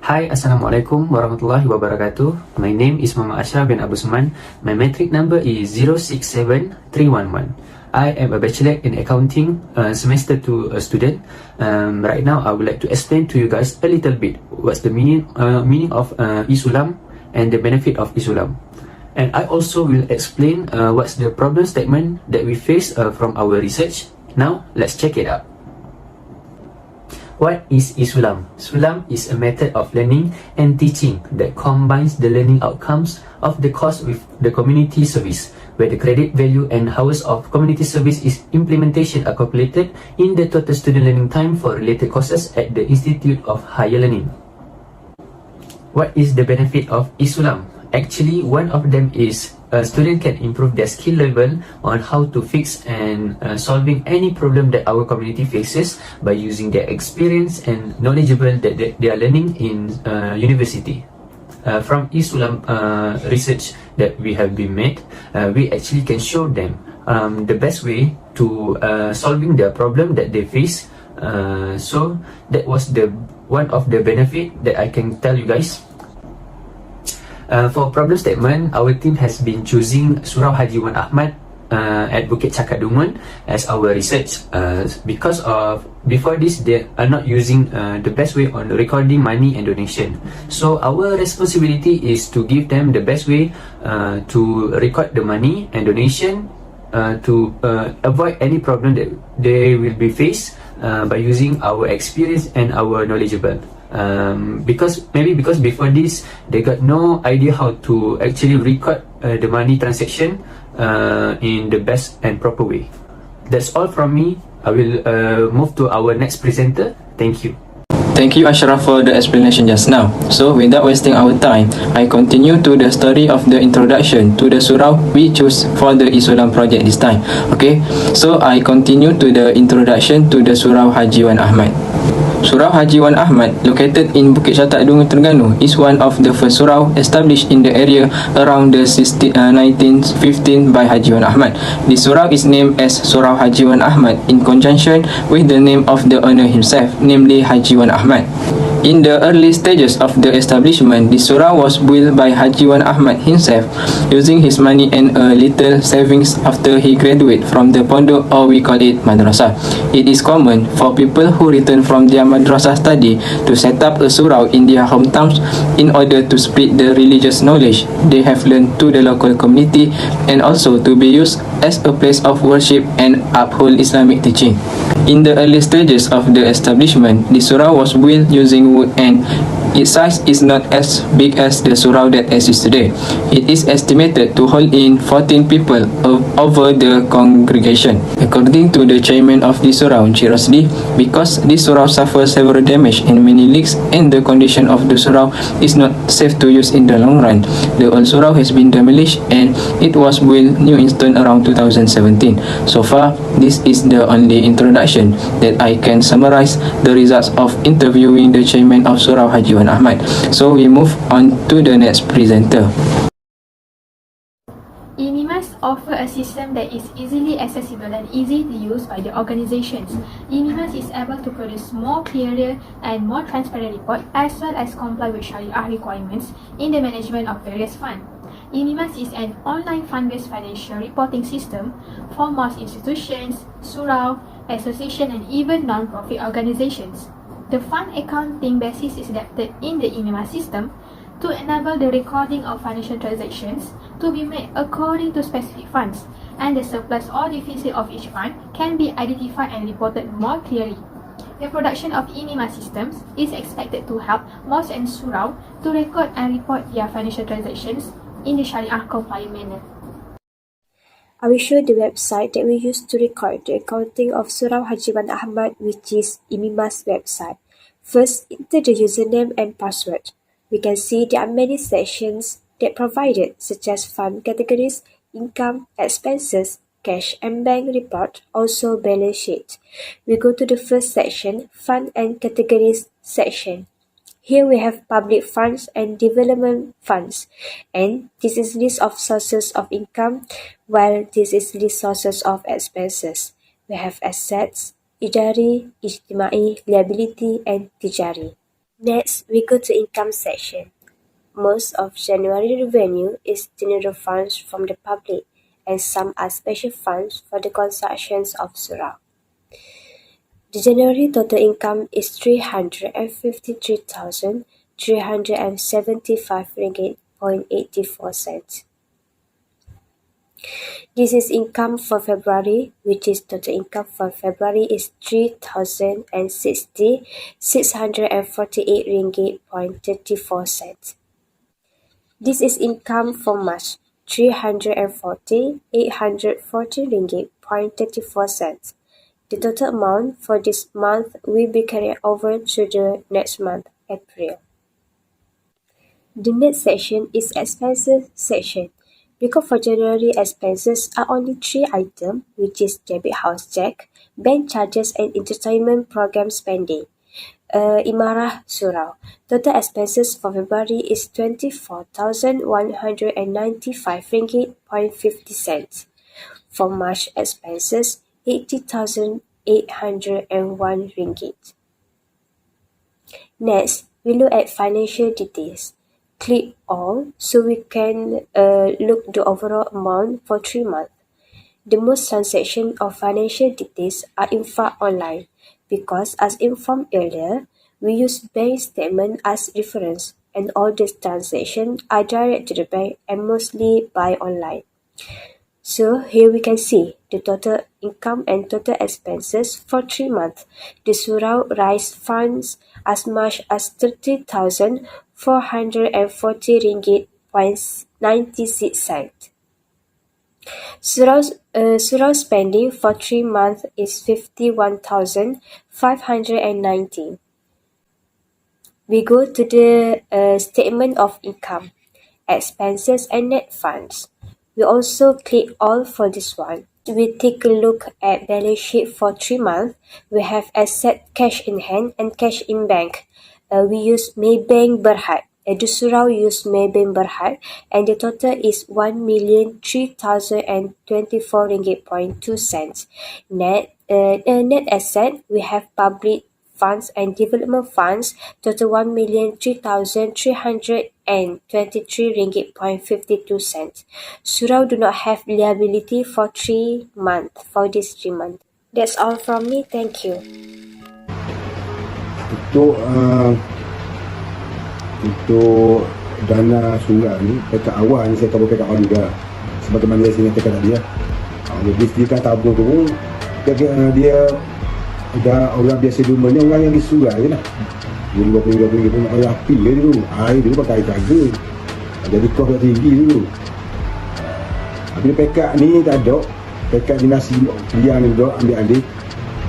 Hi, Assalamualaikum warahmatullahi wabarakatuh. My name is Muhammad Ashraf bin Abu Suman. My metric number is 067311. I am a bachelor in accounting, semester 2 student. Right now, I would like to explain to you guys a little bit what's the meaning of Isulam and the benefit of Isulam. And I also will explain what's the problem statement that we face from our research. Now, let's check it out. What is Isulam? Isulam is a method of learning and teaching that combines the learning outcomes of the course with the community service, where the credit value and hours of community service is implementation are calculated in the total student learning time for related courses at the Institute of Higher Learning. What is the benefit of Isulam? Actually, one of them is a student can improve their skill level on how to fix and solving any problem that our community faces by using their experience and knowledgeable that they are learning in university. From Isulam research that we have been made, we actually can show them the best way to solving their problem that they face. So that was the one of the benefit that I can tell you guys. For problem statement, our team has been choosing Surau Haji Ahmad at Bukit Chatak as our research because of before this they are not using the best way on recording money and donation. So our responsibility is to give them the best way to record the money and donation to avoid any problem that they will be faced by using our experience and our knowledgeable. Because before this they got no idea how to actually record the money transaction in the best and proper way. That's all from me. I will move to our next presenter. Thank you. Thank you, Ashraf, for the explanation just now. So, without wasting our time, I continue to the story of the introduction to the surau we choose for the Isulam project this time. Okay, so I continue to the introduction to the Surau Haji Ahmad. Surau Haji Ahmad, located in Bukit Chatak, Terengganu, is one of the first surau established in the area around the 1915 by Haji Ahmad. The surau is named as Surau Haji Ahmad in conjunction with the name of the owner himself, namely Haji Ahmad. In the early stages of the establishment, the surau was built by Haji Ahmad himself, using his money and a little savings after he graduated from the pondok, or we call it madrasah. It is common for people who return from their madrasah study to set up a surau in their hometowns in order to spread the religious knowledge they have learned to the local community, and also to be used as a place of worship and uphold Islamic teaching. In the early stages of the establishment, the surau was built using wood, and its size is not as big as the surau that exists today. It is estimated to hold in 14 people over the congregation. According to the chairman of the surau, Cik Rosli, because this surau suffers several damage and many leaks, and the condition of the surau is not safe to use in the long run, the old surau has been demolished and it was built new in stone around 2017. So far, this is the only introduction that I can summarize the results of interviewing the chairman of Surau Haji Ahmad. So we move on to the next presenter. EMIMAS offer a system that is easily accessible and easy to use by the organizations. EMIMAS is able to produce more clearer and more transparent report, as well as comply with Sharia requirements in the management of various funds. EMIMAS is an online fund-based financial reporting system for most institutions, surau, association, and even non-profit organizations. The fund accounting basis is adapted in the EMIMAS system to enable the recording of financial transactions to be made according to specific funds, and the surplus or deficit of each fund can be identified and reported more clearly. The production of EMIMAS systems is expected to help mosques and surau to record and report their financial transactions in the Sharia compliant manner. I will show the website that we use to record the accounting of Surau Haji Ahmad, which is EMIMAS website. First, enter the username and password. We can see there are many sections that provided, such as fund categories, income, expenses, cash and bank report, also balance sheet. We go to the first section, fund and categories section. Here we have public funds and development funds, and this is list of sources of income, while this is list sources of expenses. We have assets, idari, ijtimai, liability, and tijari. Next, we go to income section. Most of January revenue is general funds from the public, and some are special funds for the constructions of Surau. The January total income is 353,375 ringgit point 84 cents. This is income for February, which is total income for February is 3,060,648 ringgit point 34 cents. This is income for March, 340,840 ringgit point 34 cents. The total amount for this month will be carried over to the next month, April. The next section is expenses section. Because for January expenses are only 3 items, which is debit house check, bank charges and entertainment program spending. Imarah Surau. Total expenses for February is 24,195 ringgit point 50 cents. For March expenses, 80,801 ringgit. Next, we look at financial details. Click all so we can look the overall amount for 3 months. The most transactions of financial details are in fact online because, as informed earlier, we use bank statement as reference and all these transactions are direct to the bank and mostly by online. So here we can see the total income and total expenses for 3 months. The Surau raised funds as much as 30,440 ringgit point 96 cents. Surau spending for 3 months is 51,519. We go to the statement of income, expenses and net funds. We also click all for this one. We take a look at balance sheet for 3 months. We have asset cash in hand and cash in bank. We use Maybank Berhad. The Surau use Maybank Berhad and the total is 1,03,024 ringgit point 2 cents. Net asset, we have public funds and development funds, total 1,03,323 ringgit point 52 cents. Surau do not have liability for 3 months, for this 3 months. That's all from me, thank you. Untuk dana surau ni, pekat awal ni saya tabur pekat awal juga. Sebagaimana saya nyatakan tadi ya. Jadi sediakan tabung tu pun dia ada orang biasa di rumah ni, orang yang di surau je lah. Dia 20 pun nak bayar api je dulu. Air dulu pakai air telaga. Jadi kos tak tinggi dulu. Bila pekat ni tak ada, pekat dinasti liang ni duduk ambil alih.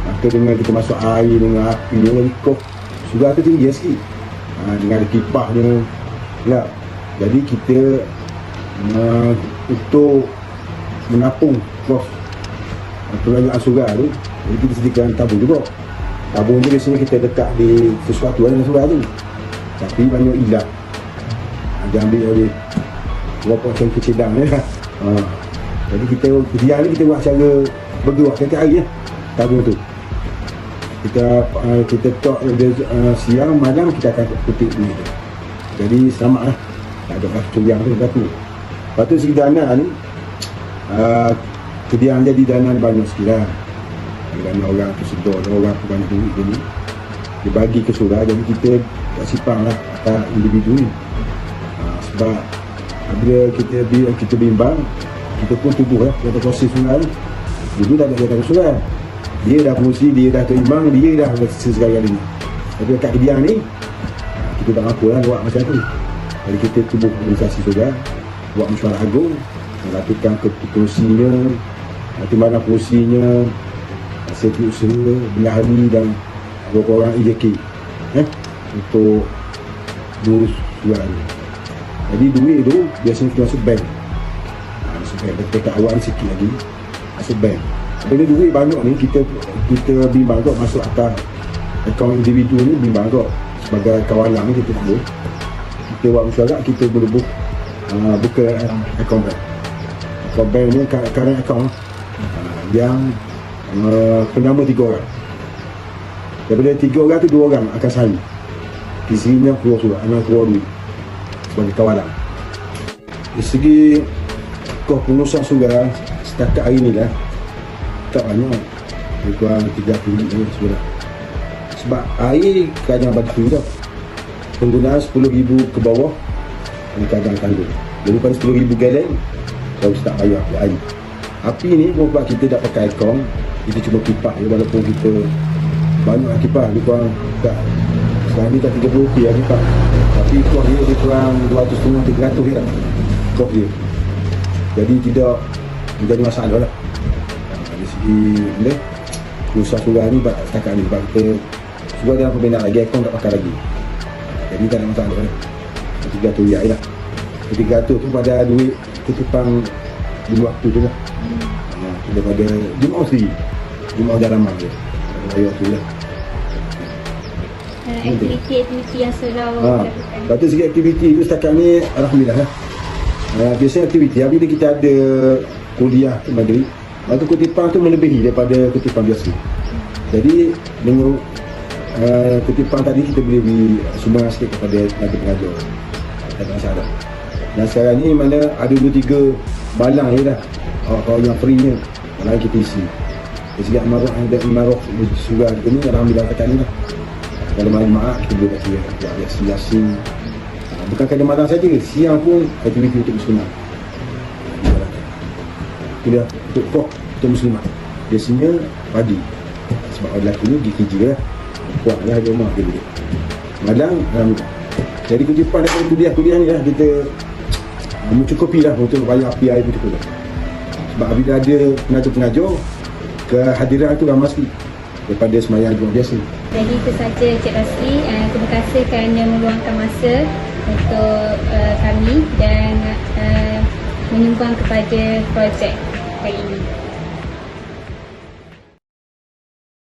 Maka dengan kita masuk air dengan api ni, jadi kos surau tu tinggi sikit. Dengan ada kipas dia ya. Jadi kita untuk menapung kos perbelanjaan surau tu, jadi kita sediakan tabung juga. Tabung tu biasanya kita letak di sesuatu dalam surau tu, tapi banyak hilang. Dia ambil oleh berapa macam kecedang ni lah. Jadi kita ni kita buat cara bergerak setiap hari ya, tabung tu. Kita tok siang malam kita akan kutip ni. Jadi selamat lah, tak ada kecurian tu satu. Lepas tu segi dana ni, kedian jadi dana banyak sikit lah. Dana orang tersedar, orang banyak duit je ni, dia bagi ke surau, jadi kita tak simpang lah atas individu ni. Sebab bila kita bimbang, kita pun tubuh lah, kita proses surau ni. Dulu tak ada jatuh surau, dia dah fungsi, dia dah terimbang, dia dah sesekali ni. Tapi kat kedian ni, kita tak mampu lah buat macam tu. Jadi kita tubuh organisasi surau, buat mesyuarat agung, melakukan keputusinya, nanti mana fungsinya, setiap usaha, bendahari dan beberapa orang EJK untuk ngurus surau ni. Jadi duit tu biasanya kita masuk bank. Masuk bank, dekat awal ni sikit lagi masuk bank. Bila duit banyak ni, kita bimbang kot masuk atas akaun individu ni, bimbang kot. Sebagai kawalan ni kita boleh, kita buat mesyuarat, kita boleh buka akaun bank. Akaun bank ni current akaun yang penama 3 orang. Daripada 3 orang tu 2 orang akan salin. Isinya keluar surat, anak keluar duit sebagai kawalan. Dari segi kos pengurusan surau setakat hari ni lah tak banyak, lebih kurang 30 ringgit sebenarnya. Sebab air kadang batu tau, penggunaan 10,000 ke bawah kadang tanggung. Daripada 10,000 galen kau tak bayar air. Api ni buat kita tak pakai aircon, kita cuma kipas je, walaupun kita banyak kipas, lebih kurang tak sekarang ni tak 30 rupiah lah kipas, tapi kos dia lebih kurang 250-300 je lah kos dia. Jadi tidak menjadi masalah lah dari segi ni usaha surau ni setakat ni, sebab kita surau dalam pembinaan lagi, aircon tak pakai lagi, jadi tak ada masalah lah. 300 riyal je lah. 300 tu pada duit kutipan 5 waktu tu lah. Daripada Jumaat sendiri, Jumaat jaraman je bayar tu lah. Aktiviti yang surau lakukan. Lepas tu segi aktiviti tu setakat ni alhamdulillah lah. Biasanya aktiviti apabila kita ada kuliah tu maghrib, lepas tu kutipan tu melebihi daripada kutipan biasa. Jadi dengan kutipan tadi kita boleh beri sumbangan sikit kepada pengajar, tak ada masalah. Dan sekarang ni mana ada 2-3 balang je dah, kalau yang free nya lain kita isi. Dari segi amarah dan imarah surau kita ni alhamdulillah setakat ni lah. Kalau malam Jumaat kita boleh baca Yasin. Bukan kadang malam saja, siang pun aktiviti untuk muslimat. Itu dah untuk kos untuk muslimat. Biasanya pagi, sebab orang lelaki ni pergi kerja lah, puak lah di rumah dia boleh. Malam alhamdulillah. Jadi kutipan daripada kuliah ni lah kita mencukupi lah untuk bayar api air pun cukup lah. Sebab bila ada pengajar-pengajar, kehadiran tu ramai sikit daripada semayang Jumaat biasa. Jadi itu saja Cik Rasli. Terima kasih kerana meluangkan masa untuk kami dan menyumbang kepada projek kali ini.